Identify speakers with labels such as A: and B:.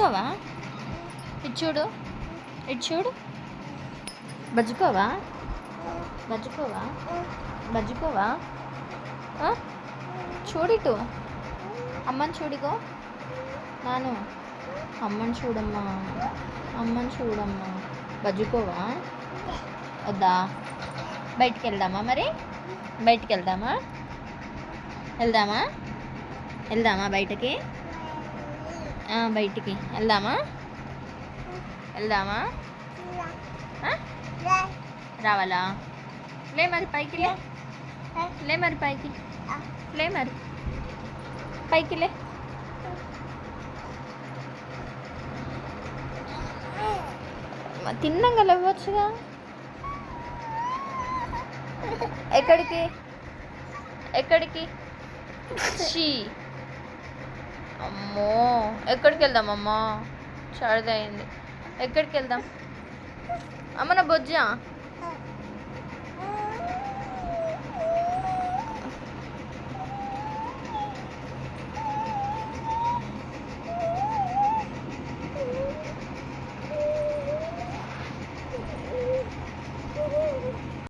A: బజ్జుకోవా? ఇటు చూడు, ఇటు చూడు. బజ్జుకోవా? బజ్జుకోవా? బజ్జుకోవా? చూడిటు, అమ్మని చూడిగో. నాను అమ్మని చూడమ్మా, అమ్మని చూడమ్మా. బజ్జుకోవా? వద్దా? బయటికి వెళ్దామా? మరి బయటికి వెళ్దామా? వెళ్దామా? వెళ్దామా బయటికి? బయటికి వెళ్దామా? వెళ్దామా? రావాలా? లే మరి పైకి లే. లే మరి పైకి లే. మరి పైకి లే. తిన్నాక లేవచ్చుగా. ఎక్కడికి? ఎక్కడికి? చీ, అమ్మో. ఎక్కడికి వెళ్దాం అమ్మా? సరదా అయింది. ఎక్కడికి వెళ్దాం అమ్మ? నా బొజ్జా